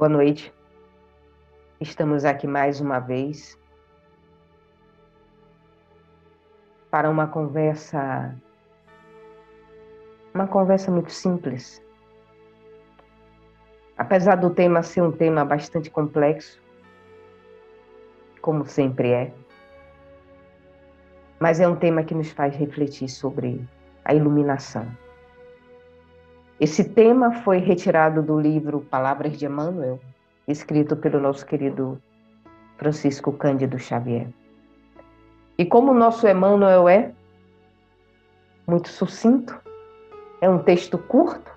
Boa noite. Estamos aqui mais uma vez para uma conversa muito simples. Apesar do tema ser um tema bastante complexo, como sempre é, mas é um tema que nos faz refletir sobre a iluminação. Esse tema foi retirado do livro Palavras de Emmanuel, escrito pelo nosso querido Francisco Cândido Xavier. E como o nosso Emmanuel é muito sucinto, é um texto curto,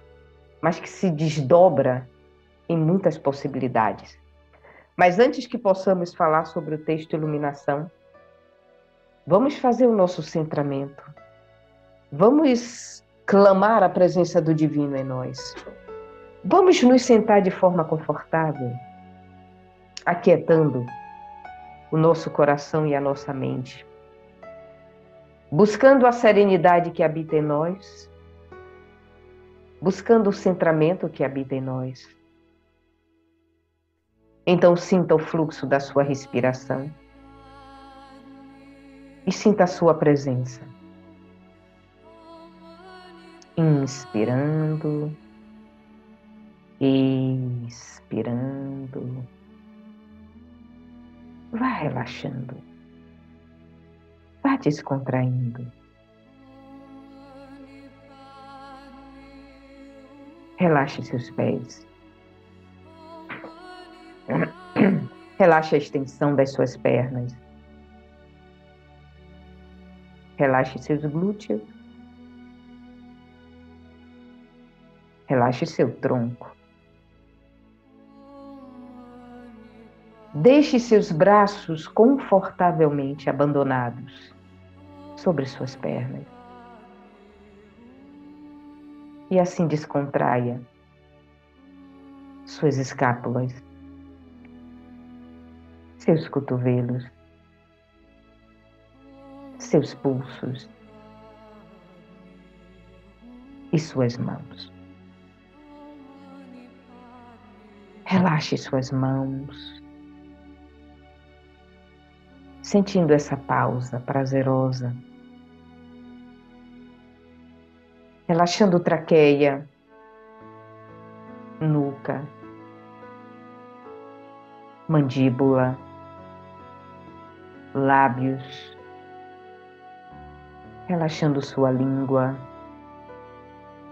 mas que se desdobra em muitas possibilidades. Mas antes que possamos falar sobre o texto Iluminação, vamos fazer o nosso centramento. Vamos clamar a presença do Divino em nós. Vamos nos sentar de forma confortável, aquietando o nosso coração e a nossa mente, buscando a serenidade que habita em nós, buscando o centramento que habita em nós. Então sinta o fluxo da sua respiração e sinta a sua presença. Inspirando, expirando. Vá relaxando, vá descontraindo. Relaxe seus pés. Relaxe a extensão das suas pernas. Relaxe seus glúteos. Relaxe seu tronco. Deixe seus braços confortavelmente abandonados sobre suas pernas. E assim descontraia suas escápulas, seus cotovelos, seus pulsos e suas mãos. Relaxe suas mãos, sentindo essa pausa prazerosa. Relaxando traqueia, nuca, mandíbula, lábios, relaxando sua língua,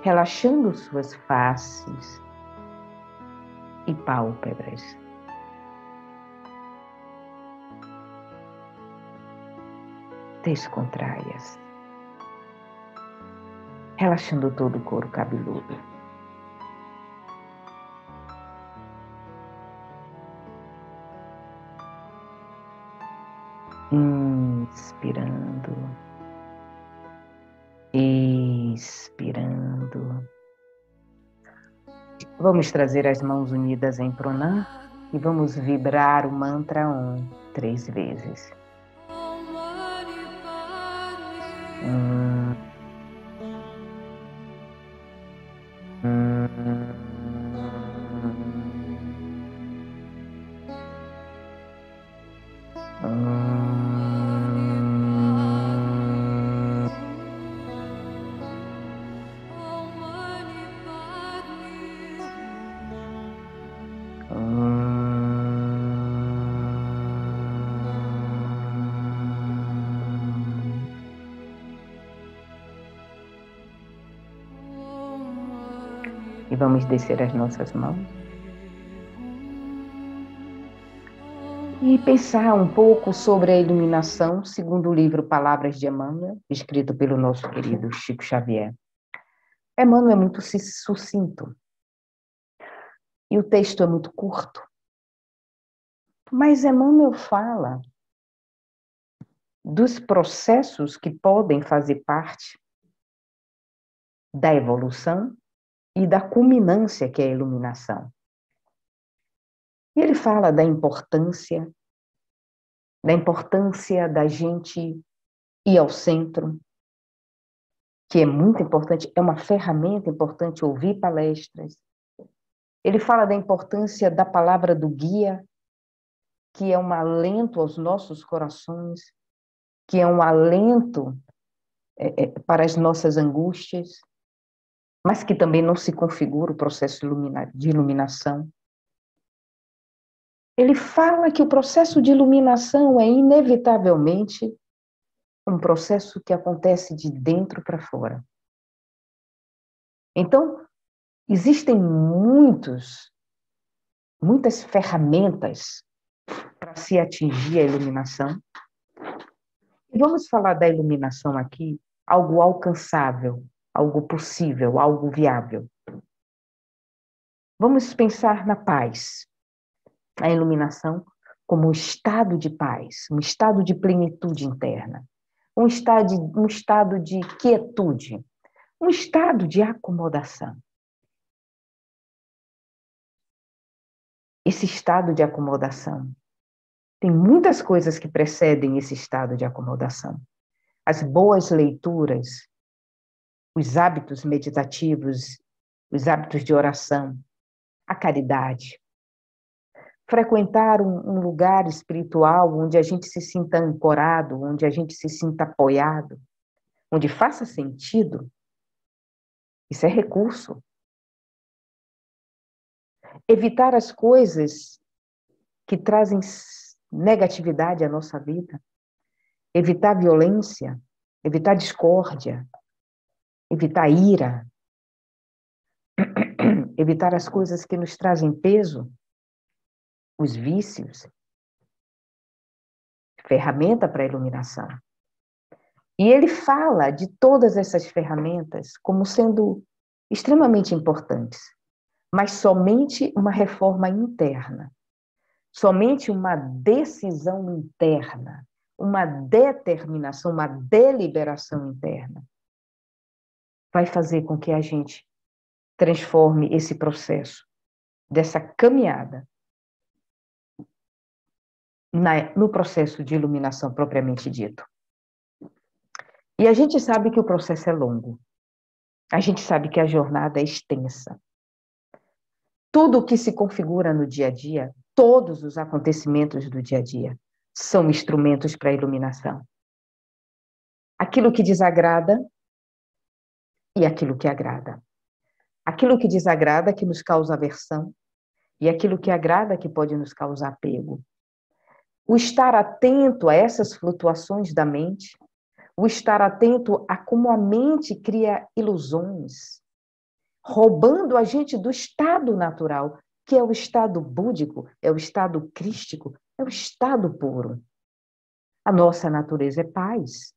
relaxando suas faces e pálpebras. Descontraia-se, relaxando todo o couro cabeludo. Inspirando, expirando. Vamos trazer as mãos unidas em pranam e vamos vibrar o mantra Om 3 vezes. E vamos descer as nossas mãos e pensar um pouco sobre a iluminação, segundo o livro Palavras de Emmanuel, escrito pelo nosso querido Chico Xavier. Emmanuel é muito sucinto e o texto é muito curto, mas Emmanuel fala dos processos que podem fazer parte da evolução e da culminância que é a iluminação. E ele fala da importância da gente ir ao centro, que é muito importante, é uma ferramenta importante ouvir palestras, Ele fala da importância da palavra do guia, que é um alento aos nossos corações, que é um alento para as nossas angústias, mas que também não se configura o processo de iluminação. Ele fala que o processo de iluminação é inevitavelmente um processo que acontece de dentro para fora. Então, existem muitas ferramentas para se atingir a iluminação. E vamos falar da iluminação aqui, algo alcançável, algo possível, algo viável. Vamos pensar na paz, a iluminação como um estado de paz, um estado de plenitude interna, um estado de quietude, um estado de acomodação. Esse estado de acomodação, tem muitas coisas que precedem esse estado de acomodação. As boas leituras, os hábitos meditativos, os hábitos de oração, a caridade. Frequentar um lugar espiritual onde a gente se sinta ancorado, onde a gente se sinta apoiado, onde faça sentido, isso é recurso. Evitar as coisas que trazem negatividade à nossa vida, evitar violência, evitar discórdia, evitar ira, evitar as coisas que nos trazem peso, os vícios, ferramenta para a iluminação. E ele fala de todas essas ferramentas como sendo extremamente importantes, mas somente uma reforma interna, somente uma decisão interna, uma determinação, uma deliberação interna vai fazer com que a gente transforme esse processo dessa caminhada no processo de iluminação propriamente dito. E a gente sabe que o processo é longo. A gente sabe que a jornada é extensa. Tudo o que se configura no dia a dia, todos os acontecimentos do dia a dia, são instrumentos para a iluminação. Aquilo que desagrada e aquilo que agrada. Aquilo que desagrada, que nos causa aversão, e aquilo que agrada, que pode nos causar apego. O estar atento a essas flutuações da mente, o estar atento a como a mente cria ilusões, roubando a gente do estado natural, que é o estado búdico, é o estado crístico, é o estado puro. A nossa natureza é paz.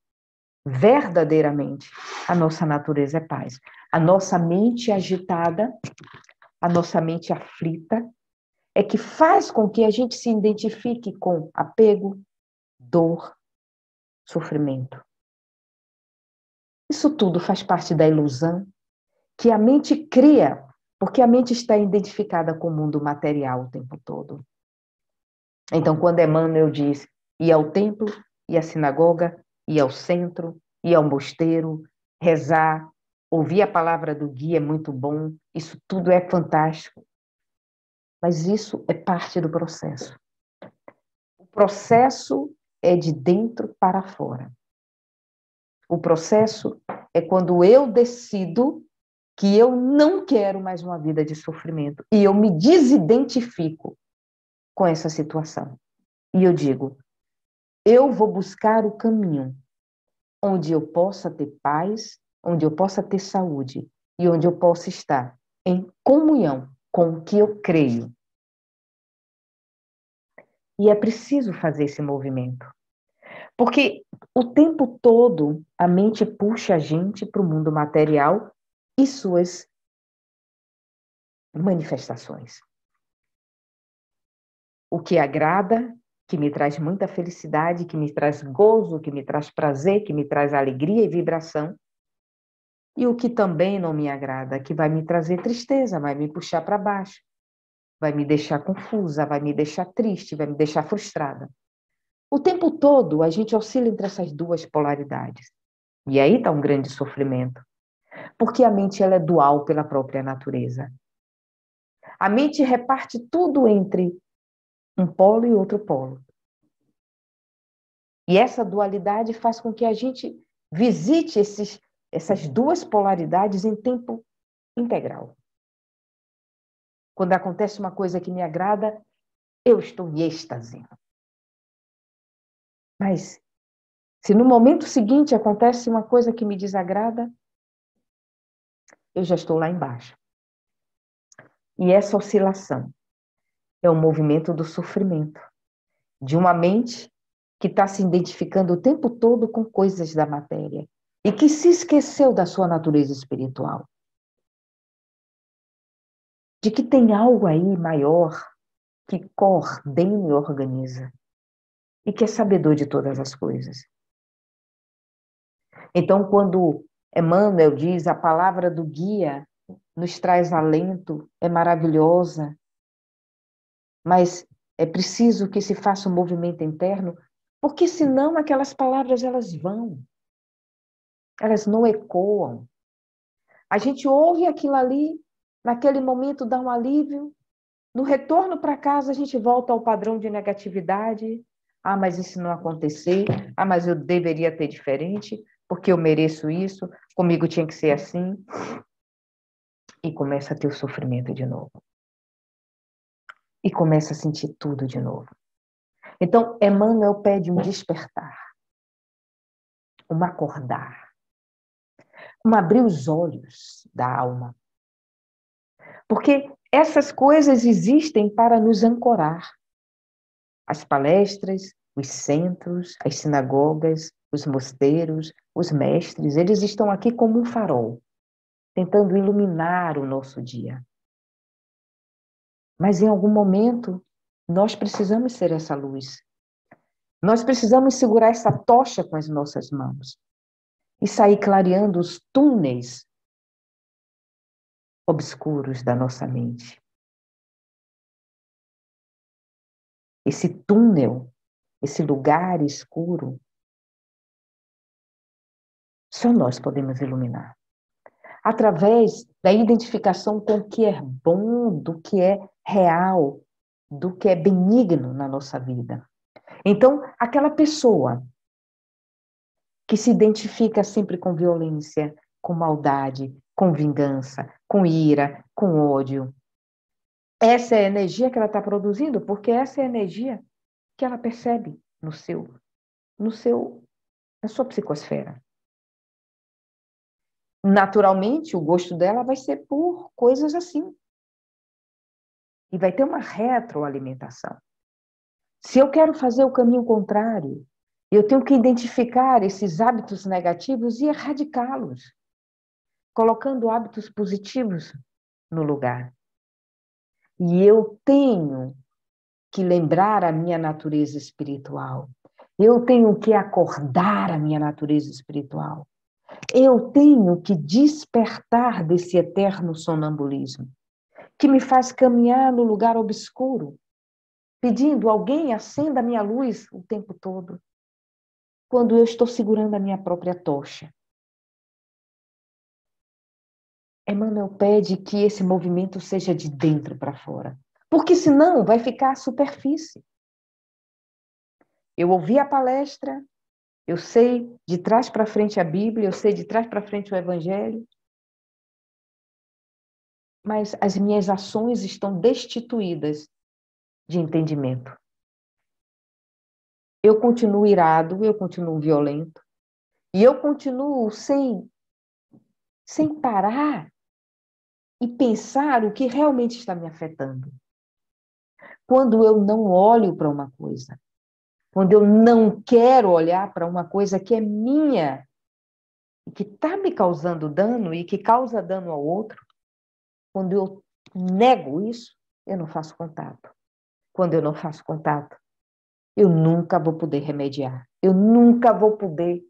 Verdadeiramente, a nossa natureza é paz. A nossa mente agitada, a nossa mente aflita, é que faz com que a gente se identifique com apego, dor, sofrimento. Isso tudo faz parte da ilusão que a mente cria, porque a mente está identificada com o mundo material o tempo todo. Então, quando Emmanuel diz, ir ao templo, ir à sinagoga, ir ao centro, ir ao mosteiro, rezar, ouvir a palavra do guia é muito bom, isso tudo é fantástico. Mas isso é parte do processo. O processo é de dentro para fora. O processo é quando eu decido que eu não quero mais uma vida de sofrimento e eu me desidentifico com essa situação. E eu digo, eu vou buscar o caminho onde eu possa ter paz, onde eu possa ter saúde e onde eu possa estar em comunhão com o que eu creio. E é preciso fazer esse movimento. Porque o tempo todo a mente puxa a gente para o mundo material e suas manifestações. O que agrada, que me traz muita felicidade, que me traz gozo, que me traz prazer, que me traz alegria e vibração. E o que também não me agrada, que vai me trazer tristeza, vai me puxar para baixo, vai me deixar confusa, vai me deixar triste, vai me deixar frustrada. O tempo todo a gente oscila entre essas duas polaridades. E aí está um grande sofrimento. Porque a mente ela é dual pela própria natureza. A mente reparte tudo entre um polo e outro polo. E essa dualidade faz com que a gente visite essas duas polaridades em tempo integral. Quando acontece uma coisa que me agrada, eu estou em êxtase. Mas, se no momento seguinte acontece uma coisa que me desagrada, eu já estou lá embaixo. E essa oscilação é o movimento do sofrimento, de uma mente que está se identificando o tempo todo com coisas da matéria e que se esqueceu da sua natureza espiritual. De que tem algo aí maior que coordena e organiza e que é sabedor de todas as coisas. Então, quando Emmanuel diz a palavra do guia nos traz alento, é maravilhosa, mas é preciso que se faça um movimento interno, porque senão aquelas palavras elas não ecoam. A gente ouve aquilo ali, naquele momento dá um alívio, no retorno para casa a gente volta ao padrão de negatividade. Ah, mas isso não acontecer. Ah, mas eu deveria ter diferente, porque eu mereço isso, comigo tinha que ser assim. E começa a ter o sofrimento de novo. E começa a sentir tudo de novo. Então, Emmanuel pede um despertar, um acordar, um abrir os olhos da alma. Porque essas coisas existem para nos ancorar. As palestras, os centros, as sinagogas, os mosteiros, os mestres, eles estão aqui como um farol, tentando iluminar o nosso dia. Mas em algum momento, nós precisamos ser essa luz. Nós precisamos segurar essa tocha com as nossas mãos e sair clareando os túneis obscuros da nossa mente. Esse túnel, esse lugar escuro, só nós podemos iluminar. Através da identificação com o que é bom, do que é real, do que é benigno na nossa vida. Então, aquela pessoa que se identifica sempre com violência, com maldade, com vingança, com ira, com ódio, essa é a energia que ela está produzindo, porque essa é a energia que ela percebe na sua psicosfera. Naturalmente, o gosto dela vai ser por coisas assim. E vai ter uma retroalimentação. Se eu quero fazer o caminho contrário, eu tenho que identificar esses hábitos negativos e erradicá-los, colocando hábitos positivos no lugar. E eu tenho que lembrar a minha natureza espiritual. Eu tenho que acordar a minha natureza espiritual. Eu tenho que despertar desse eterno sonambulismo, que me faz caminhar no lugar obscuro, pedindo alguém acenda a minha luz o tempo todo, quando eu estou segurando a minha própria tocha. Emmanuel pede que esse movimento seja de dentro para fora, porque senão vai ficar à superfície. Eu ouvi a palestra, eu sei de trás para frente a Bíblia, eu sei de trás para frente o Evangelho, mas as minhas ações estão destituídas de entendimento. Eu continuo irado, eu continuo violento, e eu continuo sem parar e pensar o que realmente está me afetando. Quando eu não olho para uma coisa, quando eu não quero olhar para uma coisa que é minha, e que está me causando dano e que causa dano ao outro, quando eu nego isso, eu não faço contato. Quando eu não faço contato, eu nunca vou poder remediar. Eu nunca vou poder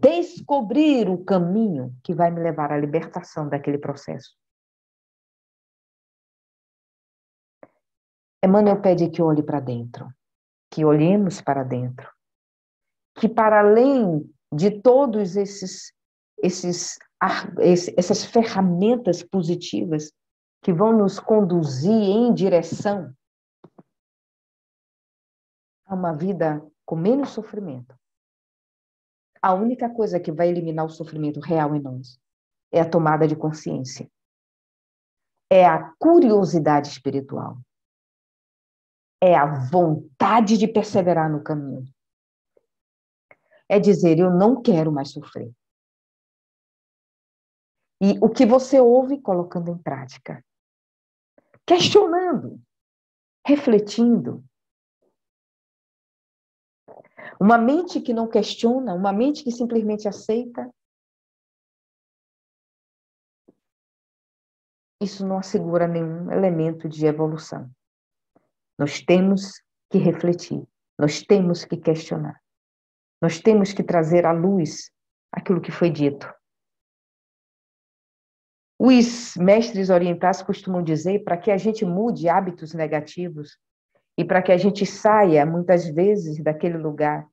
descobrir o caminho que vai me levar à libertação daquele processo. Emmanuel pede que olhe para dentro, que olhemos para dentro, que para além de todos essas ferramentas positivas que vão nos conduzir em direção a uma vida com menos sofrimento. A única coisa que vai eliminar o sofrimento real em nós é a tomada de consciência. É a curiosidade espiritual. É a vontade de perseverar no caminho. É dizer, eu não quero mais sofrer. E o que você ouve, colocando em prática. Questionando, refletindo. Uma mente que não questiona, uma mente que simplesmente aceita, isso não assegura nenhum elemento de evolução. Nós temos que refletir, nós temos que questionar, nós temos que trazer à luz aquilo que foi dito. Os mestres orientais costumam dizer para que a gente mude hábitos negativos e para que a gente saia, muitas vezes, daquele lugar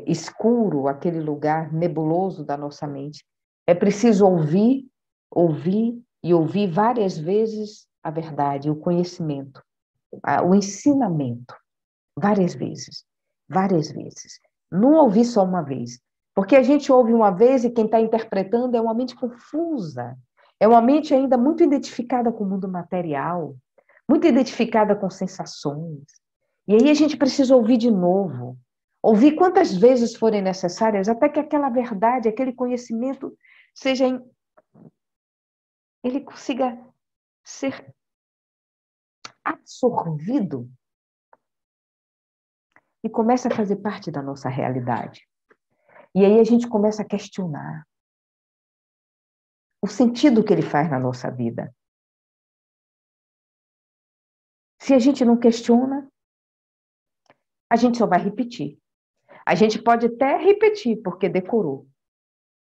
escuro, aquele lugar nebuloso da nossa mente, é preciso ouvir, ouvir e ouvir várias vezes a verdade, o conhecimento, o ensinamento, várias vezes, várias vezes. Não ouvir só uma vez, porque a gente ouve uma vez e quem está interpretando é uma mente confusa, é uma mente ainda muito identificada com o mundo material, muito identificada com sensações. E aí a gente precisa ouvir de novo, ouvir quantas vezes forem necessárias, até que aquela verdade, aquele conhecimento ele consiga ser absorvido e comece a fazer parte da nossa realidade. E aí a gente começa a questionar o sentido que ele faz na nossa vida. Se a gente não questiona, a gente só vai repetir. A gente pode até repetir porque decorou,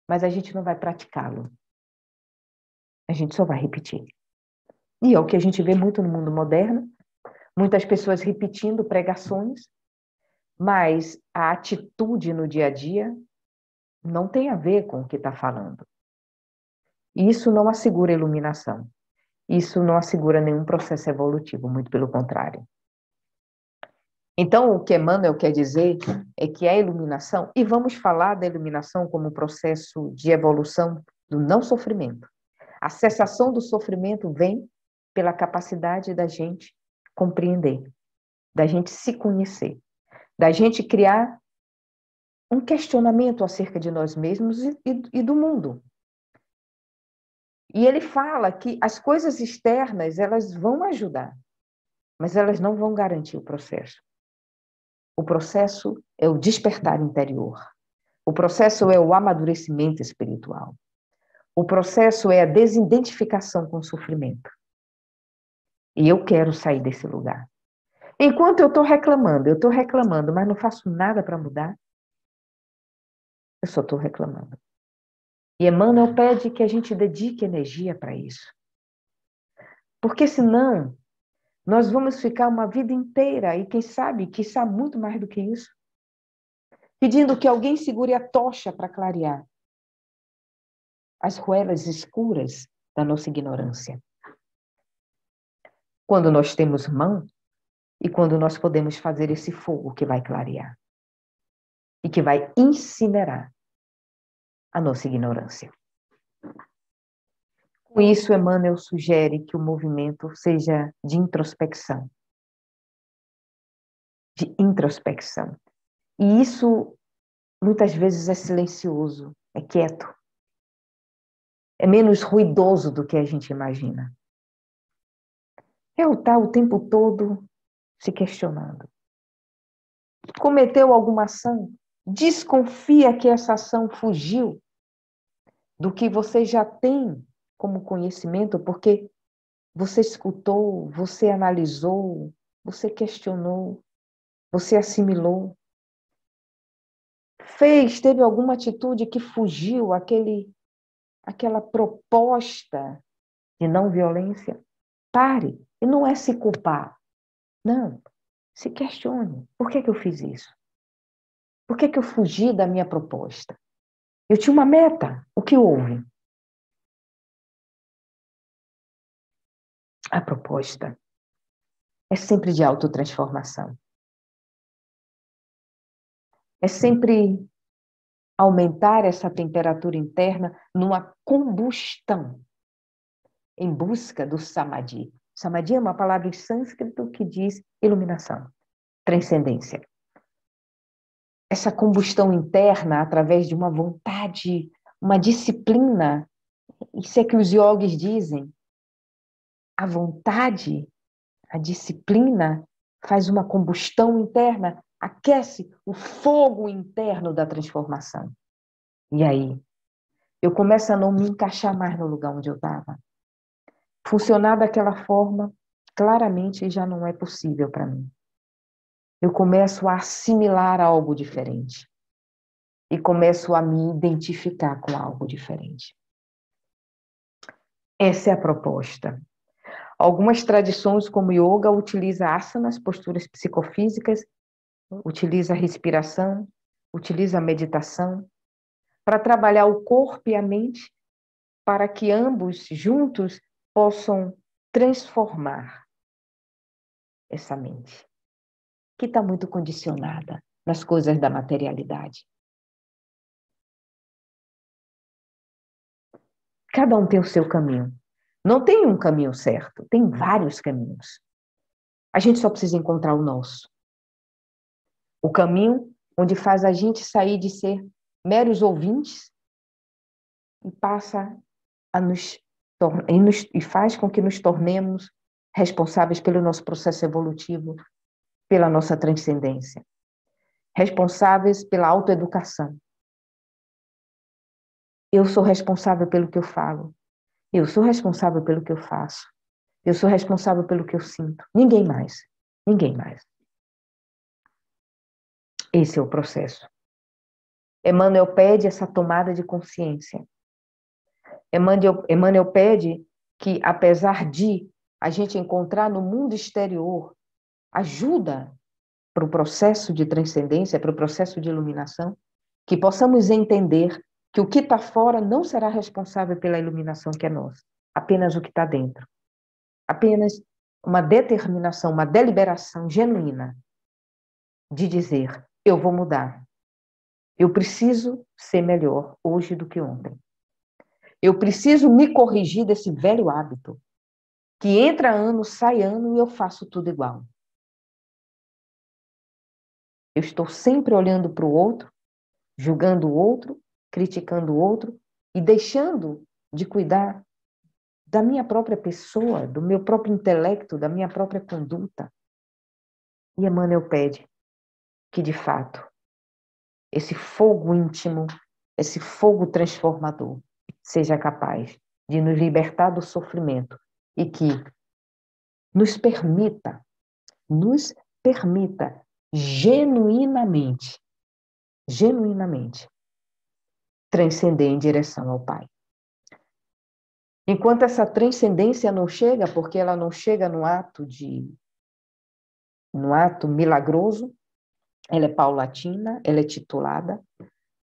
mas a gente não vai praticá-lo. A gente só vai repetir. E é o que a gente vê muito no mundo moderno, muitas pessoas repetindo pregações, mas a atitude no dia a dia não tem a ver com o que está falando. E isso não assegura iluminação. Isso não assegura nenhum processo evolutivo, muito pelo contrário. Então, o que Emmanuel quer dizer é que a iluminação, e vamos falar da iluminação como processo de evolução do não sofrimento. A cessação do sofrimento vem pela capacidade da gente compreender, da gente se conhecer, da gente criar um questionamento acerca de nós mesmos e do mundo. E ele fala que as coisas externas, elas vão ajudar, mas elas não vão garantir o processo. O processo é o despertar interior. O processo é o amadurecimento espiritual. O processo é a desidentificação com o sofrimento. E eu quero sair desse lugar. Enquanto eu estou reclamando, mas não faço nada para mudar, eu só estou reclamando. E Emmanuel pede que a gente dedique energia para isso. Porque senão, nós vamos ficar uma vida inteira, e quem sabe, quiçá muito mais do que isso, pedindo que alguém segure a tocha para clarear as ruelas escuras da nossa ignorância. Quando nós temos mão e quando nós podemos fazer esse fogo que vai clarear e que vai incinerar a nossa ignorância. Com isso, Emmanuel sugere que o movimento seja de introspecção. De introspecção. E isso, muitas vezes, é silencioso, é quieto. É menos ruidoso do que a gente imagina. É o estar o tempo todo se questionando. Cometeu alguma ação? Desconfia que essa ação fugiu do que você já tem como conhecimento, porque você escutou, você analisou, você questionou, você assimilou. Teve alguma atitude que fugiu aquela proposta de não violência? Pare. E não é se culpar. Não. Se questione. Por que eu fiz isso? Por que eu fugi da minha proposta? Eu tinha uma meta. O que houve? A proposta é sempre de autotransformação. É sempre aumentar essa temperatura interna numa combustão em busca do samadhi. Samadhi é uma palavra em sânscrito que diz iluminação, transcendência. Essa combustão interna através de uma vontade, uma disciplina. Isso é que os yogis dizem. A vontade, a disciplina faz uma combustão interna, aquece o fogo interno da transformação. E aí, eu começo a não me encaixar mais no lugar onde eu estava. Funcionar daquela forma, claramente já não é possível para mim. Eu começo a assimilar algo diferente. E começo a me identificar com algo diferente. Essa é a proposta. Algumas tradições, como yoga, utilizam asanas, posturas psicofísicas, utiliza a respiração, utiliza a meditação, para trabalhar o corpo e a mente, para que ambos juntos possam transformar essa mente, que está muito condicionada nas coisas da materialidade. Cada um tem o seu caminho. Não tem um caminho certo, tem vários caminhos. A gente só precisa encontrar o nosso. O caminho onde faz a gente sair de ser meros ouvintes e passa a e faz com que nos tornemos responsáveis pelo nosso processo evolutivo, pela nossa transcendência, responsáveis pela autoeducação. Eu sou responsável pelo que eu falo. Eu sou responsável pelo que eu faço. Eu sou responsável pelo que eu sinto. Ninguém mais. Ninguém mais. Esse é o processo. Emmanuel pede essa tomada de consciência. Emmanuel pede que, apesar de a gente encontrar no mundo exterior ajuda para o processo de transcendência, para o processo de iluminação, que possamos entender que o que está fora não será responsável pela iluminação que é nossa, apenas o que está dentro. Apenas uma determinação, uma deliberação genuína de dizer, eu vou mudar. Eu preciso ser melhor hoje do que ontem. Eu preciso me corrigir desse velho hábito, que entra ano, sai ano e eu faço tudo igual. Eu estou sempre olhando para o outro, julgando o outro, criticando o outro e deixando de cuidar da minha própria pessoa, do meu próprio intelecto, da minha própria conduta. E Emmanuel pede que, de fato, esse fogo íntimo, esse fogo transformador, seja capaz de nos libertar do sofrimento e que nos permita genuinamente transcender em direção ao Pai. Enquanto essa transcendência não chega, porque ela não chega no ato milagroso, ela é paulatina, ela é titulada,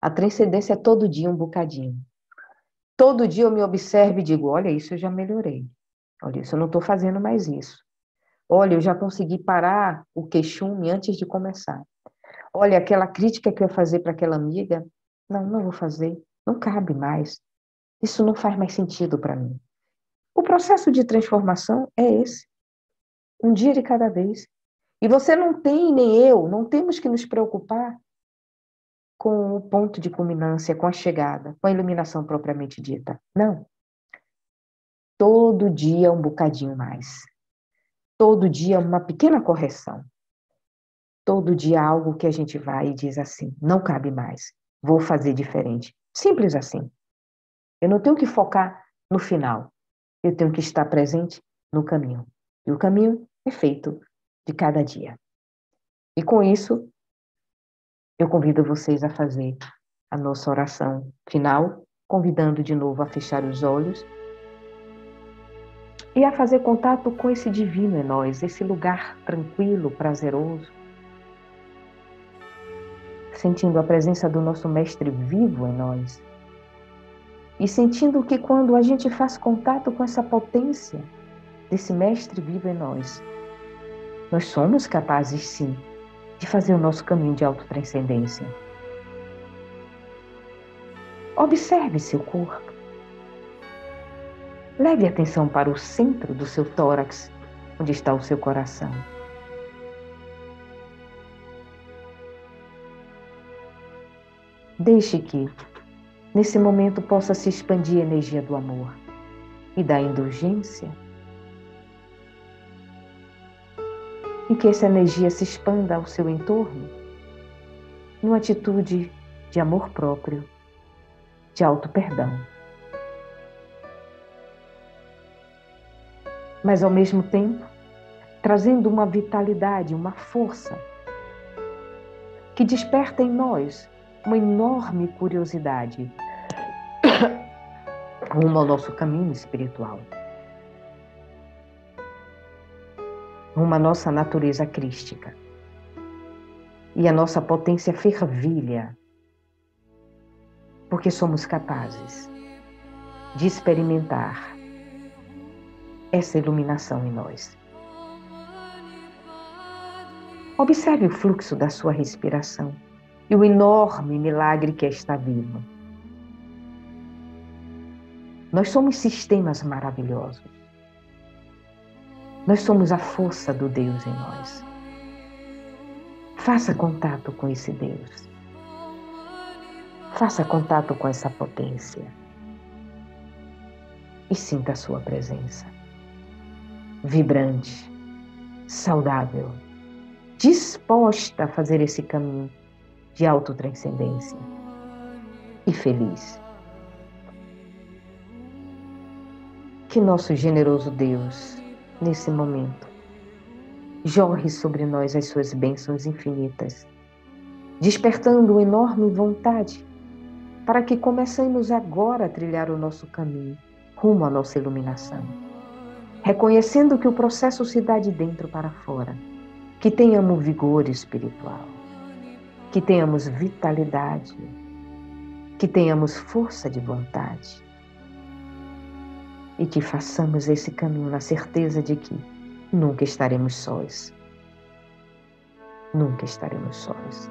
a transcendência é todo dia um bocadinho. Todo dia eu me observo e digo, olha, isso eu já melhorei. Olha, isso eu não estou fazendo mais isso. Olha, eu já consegui parar o queixume antes de começar. Olha, aquela crítica que eu ia fazer para aquela amiga, não vou fazer, não cabe mais. Isso não faz mais sentido para mim. O processo de transformação é esse. Um dia de cada vez. E você não tem, nem eu, não temos que nos preocupar com o ponto de culminância, com a chegada, com a iluminação propriamente dita. Não. Todo dia um bocadinho mais. Todo dia uma pequena correção. Todo dia algo que a gente vai e diz assim, não cabe mais, vou fazer diferente. Simples assim. Eu não tenho que focar no final. Eu tenho que estar presente no caminho. E o caminho é feito de cada dia. E com isso, eu convido vocês a fazer a nossa oração final, convidando de novo a fechar os olhos e a fazer contato com esse divino em nós, esse lugar tranquilo, prazeroso, sentindo a presença do nosso Mestre vivo em nós e sentindo que quando a gente faz contato com essa potência, desse Mestre vivo em nós, nós somos capazes, sim, de fazer o nosso caminho de autotranscendência. Observe seu corpo. Leve atenção para o centro do seu tórax, onde está o seu coração. Deixe que, nesse momento, possa se expandir a energia do amor e da indulgência. E que essa energia se expanda ao seu entorno, numa atitude de amor próprio, de auto-perdão. Mas, ao mesmo tempo, trazendo uma vitalidade, uma força, que desperta em nós uma enorme curiosidade rumo ao nosso caminho espiritual, rumo à nossa natureza crística e à nossa potência fervilha, porque somos capazes de experimentar essa iluminação em nós. Observe o fluxo da sua respiração e o enorme milagre que é estar vivo. Nós somos sistemas maravilhosos. Nós somos a força do Deus em nós. Faça contato com esse Deus. Faça contato com essa potência. E sinta a sua presença. Vibrante, saudável, disposta a fazer esse caminho de autotranscendência e feliz. Que nosso generoso Deus, nesse momento, jorre sobre nós as suas bênçãos infinitas, despertando uma enorme vontade para que comecemos agora a trilhar o nosso caminho rumo à nossa iluminação, reconhecendo que o processo se dá de dentro para fora, que tenhamos vigor espiritual, que tenhamos vitalidade, que tenhamos força de vontade e que façamos esse caminho na certeza de que nunca estaremos sós. Nunca estaremos sós.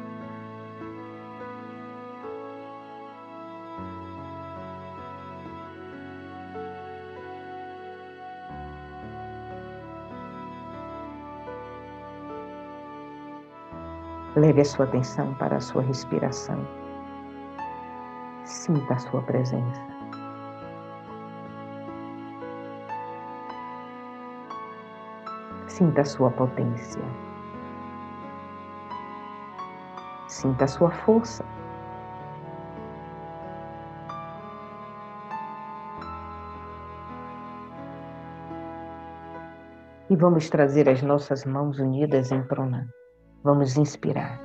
Leve a sua atenção para a sua respiração. Sinta a sua presença. Sinta a sua potência. Sinta a sua força. E vamos trazer as nossas mãos unidas em prana. Vamos inspirar.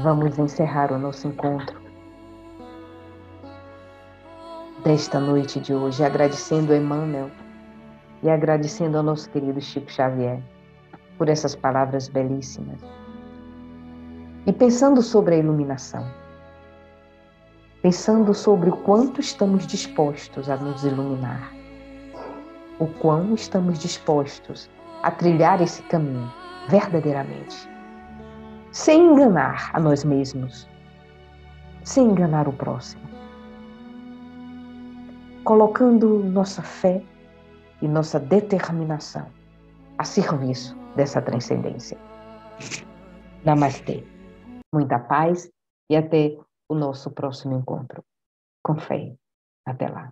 Vamos encerrar o nosso encontro desta noite de hoje, agradecendo a Emmanuel e agradecendo ao nosso querido Chico Xavier por essas palavras belíssimas. E pensando sobre a iluminação, pensando sobre o quanto estamos dispostos a nos iluminar, o quão estamos dispostos a trilhar esse caminho verdadeiramente, sem enganar a nós mesmos, sem enganar o próximo, colocando nossa fé e nossa determinação a serviço dessa transcendência. Namastê. Muita paz e até o nosso próximo encontro. Com fé. Até lá.